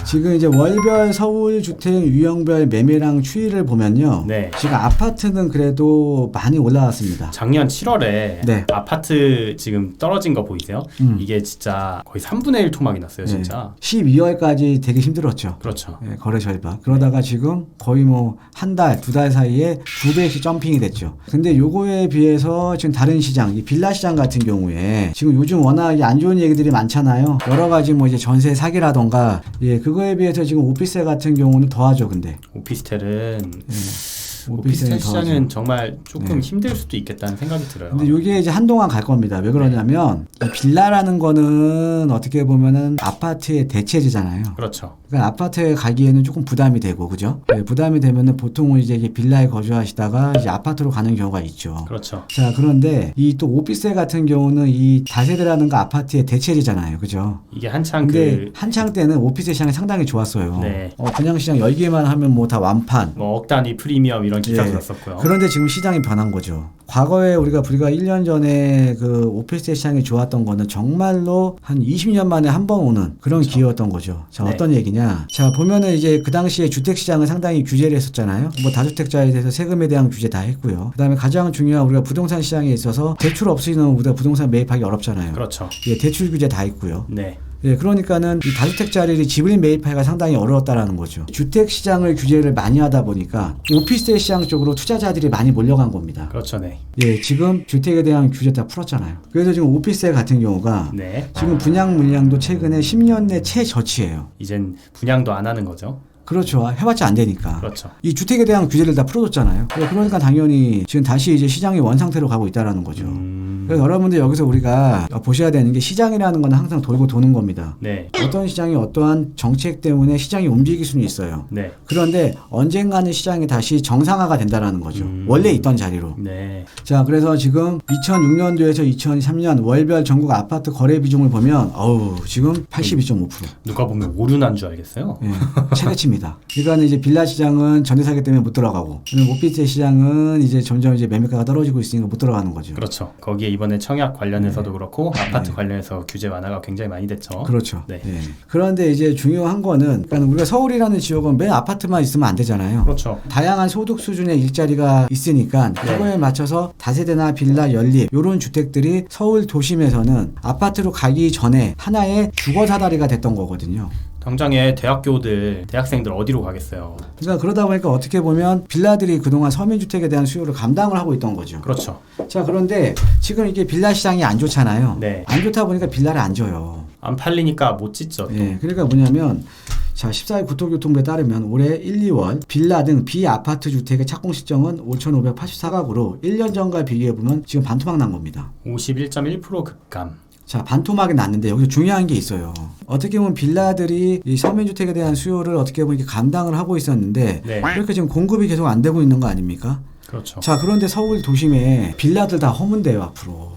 지금 이제 월별 서울 주택 유형별 매매량 추이를 보면요. 네. 지금 아파트는 그래도 많이 올라왔습니다. 작년 7월에 네. 아파트 지금 떨어진 거 보이세요? 이게 진짜 거의 3분의 1 토막이 났어요, 진짜. 12월까지 되게 힘들었죠. 그렇죠. 네, 거래 절반. 그러다가 지금 거의 뭐 한 달, 두 달 사이에 2배씩 점핑이 됐죠. 근데 요거에 비해서 지금 다른 시장, 이 빌라 시장 같은 경우에 지금 요즘 워낙 안 좋은 얘기들이 많잖아요. 여러 가지 뭐 이제 전세 사기라던가, 예, 그거에 비해서 지금 오피스텔 같은 경우는 더하죠, 근데. 오피스텔은 오피스텔 시장은 정말 조금 네. 힘들 수도 있겠다는 생각이 들어요. 근데 이게 이제 한동안 갈 겁니다. 왜 그러냐면 이 빌라라는 거는 어떻게 보면은 아파트의 대체제잖아요. 그렇죠. 그러니까 아파트에 가기에는 조금 부담이 되고, 그죠? 네, 부담이 되면은 보통은 이제 빌라에 거주하시다가 이제 아파트로 가는 경우가 있죠. 그렇죠. 자, 그런데 이 또 오피스텔 같은 경우는 이 다세대라는가 아파트의 대체제잖아요. 그죠? 이게 한창 근데 한창 때는 오피스텔 시장이 상당히 좋았어요. 네. 분양시장 열기만 하면 뭐 다 완판. 뭐 억 단위 프리미엄 이런 기사도 예. 났었고요. 그런데 지금 시장이 변한 거죠. 과거에 우리가 1년 전에 그 오피스텔 시장이 좋았던 거는 정말로 한 20년 만에 한 번 오는 그런 그렇죠. 기회였던 거죠. 자, 네. 어떤 얘기냐. 자, 보면은 이제 그 당시에 주택 시장은 상당히 규제를 했었잖아요. 뭐 다주택자에 대해서 세금에 대한 규제 다 했고요. 그 다음에 가장 중요한 우리가 부동산 시장에 있어서 대출 없이는 우리가 부동산 매입하기 어렵잖아요. 그렇죠. 예, 대출 규제 다 있고요. 네. 예, 그러니까는 이 다주택자들이 집을 매입하기가 상당히 어려웠다라는 거죠. 주택 시장을 규제를 많이 하다 보니까 오피스텔 시장 쪽으로 투자자들이 많이 몰려간 겁니다. 그렇죠. 네. 예, 지금 주택에 대한 규제 다 풀었잖아요. 그래서 지금 오피스텔 같은 경우가 네. 지금 분양 물량도 최근에 10년 내 최저치예요. 이젠 분양도 안 하는 거죠. 그렇죠. 해봤자 안 되니까. 그렇죠. 이 주택에 대한 규제를 다 풀어줬잖아요. 그러니까 당연히 지금 다시 이제 시장이 원상태로 가고 있다라는 거죠. 그래서 여러분들 여기서 우리가 보셔야 되는 게 시장이라는 건 항상 돌고 도는 겁니다. 네. 어떤 시장이 어떠한 정책 때문에 시장이 움직일 수는 있어요. 네. 그런데 언젠가는 시장이 다시 정상화가 된다라는 거죠. 원래 있던 자리로. 네. 자, 그래서 지금 2006년도에서 2003년 월별 전국 아파트 거래 비중을 보면 지금 82.5%. 누가 보면 오류난 줄 알겠어요. 예, 최대치입니다. 그러니까 이제 빌라 시장은 전세 사기 때문에 못 들어가고, 오피스텔 시장은 이제 점점 이제 매매가가 떨어지고 있으니까 못 들어가는 거죠. 그렇죠. 거기에 이번에 청약 관련해서도 그렇고 아파트 관련해서 규제 완화가 굉장히 많이 됐죠. 그렇죠. 네. 예. 그런데 이제 중요한 거는, 그러니까 우리가 서울이라는 지역은 맨 아파트만 있으면 안 되잖아요. 그렇죠. 다양한 소득 수준의 일자리가 있으니까 그거에 맞춰서 다세대나 빌라, 연립 이런 주택들이 서울 도심에서는 아파트로 가기 전에 하나의 주거 사다리가 됐던 거거든요. 당장에 대학생들 어디로 가겠어요? 그러니까 그러다 보니까 어떻게 보면 빌라들이 그동안 서민주택에 대한 수요를 감당을 하고 있던 거죠. 그렇죠. 자, 그런데 지금 이게 빌라 시장이 안 좋잖아요. 네. 안 좋다 보니까 빌라를 안 줘요. 안 팔리니까 못 짓죠. 또. 예, 그러니까 뭐냐면, 자, 14일 국토교통부에 따르면 올해 1, 2월 빌라 등 비아파트 주택의 착공 시점은 5,584가구로 1년 전과 비교해보면 지금 반토막 난 겁니다. 51.1% 급감. 자, 반토막이 났는데 여기서 중요한 게 있어요. 어떻게 보면 빌라들이 이 서민주택에 대한 수요를 어떻게 보면 이렇게 감당을 하고 있었는데 네. 이렇게 지금 공급이 계속 안 되고 있는 거 아닙니까? 그렇죠. 자, 그런데 서울 도심에 빌라들 다 허문대요, 앞으로.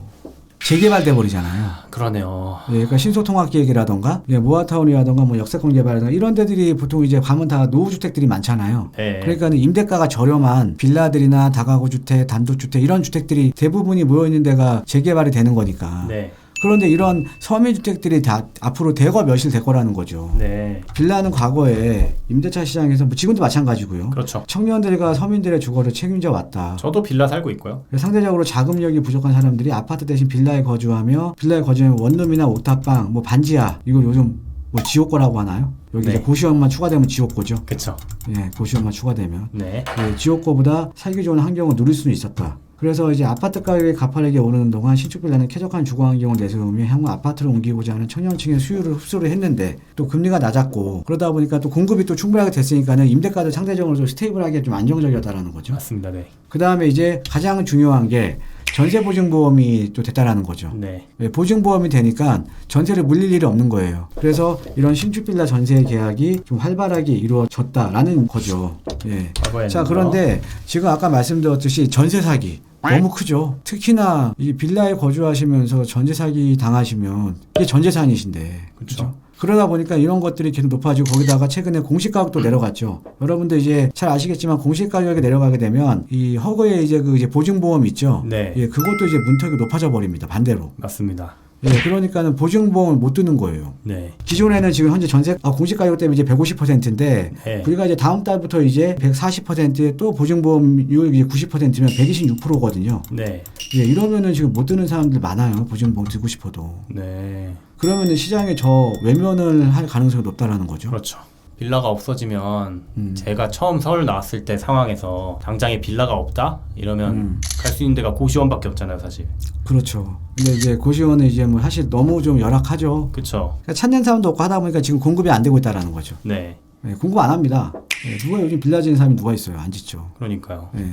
재개발돼 버리잖아요. 그러네요. 예, 그러니까 신소통합기획이라던가, 예, 모아타운이라던가, 뭐 역세권 개발이라던가 이런 데들이 보통 이제 가면 다 노후주택들이 많잖아요. 네. 그러니까 임대가가 저렴한 빌라들이나 다가구주택, 단독주택 이런 주택들이 대부분이 모여 있는 데가 재개발이 되는 거니까. 네. 그런데 이런 서민주택들이 다 앞으로 대거 멸실될 거라는 거죠. 네. 빌라는 과거에 임대차 시장에서 뭐 지금도 마찬가지고요. 그렇죠. 청년들과 서민들의 주거를 책임져 왔다. 저도 빌라 살고 있고요. 상대적으로 자금력이 부족한 사람들이 아파트 대신 빌라에 거주하며, 빌라에 거주하면 원룸이나 옥탑방, 뭐 반지하, 이거 요즘 뭐 지옥고라고 하나요? 여기 네. 이제 고시원만 추가되면 지옥고죠. 그렇죠. 예, 고시원만 추가되면. 네. 예, 지옥고보다 살기 좋은 환경을 누릴 수는 있었다. 그래서 이제 아파트 가격이 가파르게 오르는 동안 신축 빌라는 쾌적한 주거 환경을 내세우며 향후 아파트로 옮기고자 하는 청년층의 수요를 흡수를 했는데, 또 금리가 낮았고 그러다 보니까 또 공급이 또 충분하게 됐으니까는 임대가도 상대적으로 좀 스테이블하게 좀 안정적이었다라는 거죠. 맞습니다. 네. 그 다음에 이제 가장 중요한 게 전세보증보험이 또 됐다라는 거죠. 네. 네, 보증보험이 되니까 전세를 물릴 일이 없는 거예요. 그래서 이런 신축빌라 전세 계약이 좀 활발하게 이루어졌다라는 거죠. 예. 자, 그런데 지금 아까 말씀드렸듯이 전세 사기 너무 크죠. 특히나 이 빌라에 거주하시면서 전세 사기 당하시면 이게 전 재산이신데. 그렇죠. 그러다 보니까 이런 것들이 계속 높아지고, 거기다가 최근에 공시가격도 내려갔죠. 여러분들 이제 잘 아시겠지만 공시가격이 내려가게 되면 이 허그에 이제 그 이제 보증보험 있죠. 네. 예, 그것도 이제 문턱이 높아져 버립니다. 반대로. 맞습니다. 예, 그러니까는 보증보험을 못 드는 거예요. 네. 기존에는 지금 현재 전세 공시가격 때문에 이제 150%인데 네. 우리가 이제 다음 달부터 이제 140%에 또 보증보험료율 이제 90%면 126%거든요. 네. 예, 이러면은 지금 못 드는 사람들 많아요. 보증보험 들고 싶어도. 네. 그러면은 시장에 저 외면을 할 가능성이 높다라는 거죠. 그렇죠. 빌라가 없어지면 제가 처음 서울 나왔을 때 상황에서 당장에 빌라가 없다 이러면 갈 수 있는 데가 고시원밖에 없잖아요, 사실. 그렇죠. 근데 이제 고시원은 이제 뭐 사실 너무 좀 열악하죠. 그렇죠. 그러니까 찾는 사람도 없고 하다 보니까 지금 공급이 안 되고 있다라는 거죠. 네. 예, 공급 안 합니다. 예, 누가 요즘 빌라 지는 사람이 누가 있어요? 안 짓죠. 그러니까요. 예.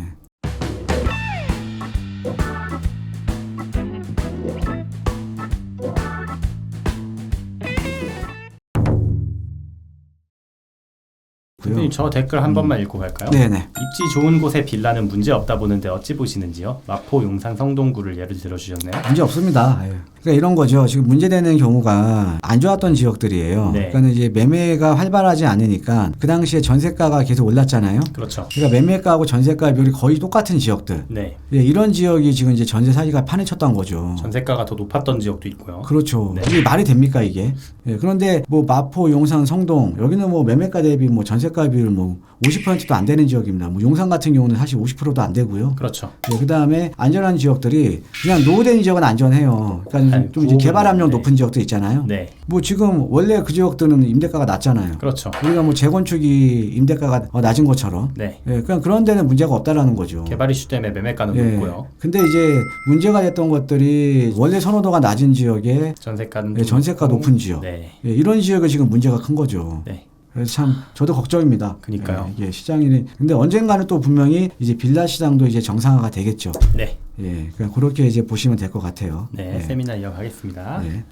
대표님 저 댓글 한 번만 읽고 갈까요? 네네. 입지 좋은 곳의 빌라는 문제 없다 보는데 어찌 보시는지요? 마포, 용산, 성동구를 예를 들어주셨네요. 문제 없습니다. 예. 그러니까 이런 거죠. 지금 문제되는 경우가 안 좋았던 지역들이에요. 네. 그러니까 이제 매매가 활발하지 않으니까 그 당시에 전세가가 계속 올랐잖아요. 그렇죠. 그러니까 매매가하고 전세가 비율이 거의 똑같은 지역들. 네. 예, 이런 지역이 지금 이제 전세 사기가 판에 쳤던 거죠. 전세가가 더 높았던 지역도 있고요. 그렇죠. 네. 이게 말이 됩니까 이게? 예, 그런데 뭐 마포, 용산, 성동 여기는 뭐 매매가 대비 뭐 전세가 비율 뭐 50%도 안 되는 지역입니다. 뭐 용산 같은 경우는 사실 50%도 안 되고요. 그렇죠. 예, 그다음에 안전한 지역들이 그냥 노후된 지역은 안전해요. 그러니까 좀 이제 개발 압력 네. 높은 지역들 있잖아요. 네. 뭐 지금 원래 그 지역들은 임대가가 낮잖아요. 그렇죠. 우리가 뭐 재건축이 임대가가 낮은 것처럼. 네. 예, 그냥 그런 데는 문제가 없다라는 거죠. 개발 이슈 때문에 매매가는 예. 높고요. 근데 이제 문제가 됐던 것들이 원래 선호도가 낮은 지역에 전세가는 예, 전세가 높은 지역. 네. 예, 이런 지역이 지금 문제가 큰 거죠. 네. 그래서 참 저도 걱정입니다. 그러니까요. 예, 이게 시장이 근데 언젠가는 또 분명히 이제 빌라 시장도 이제 정상화가 되겠죠. 네. 예, 그냥 그렇게 이제 보시면 될 것 같아요. 네. 예. 세미나 이어가겠습니다. 예.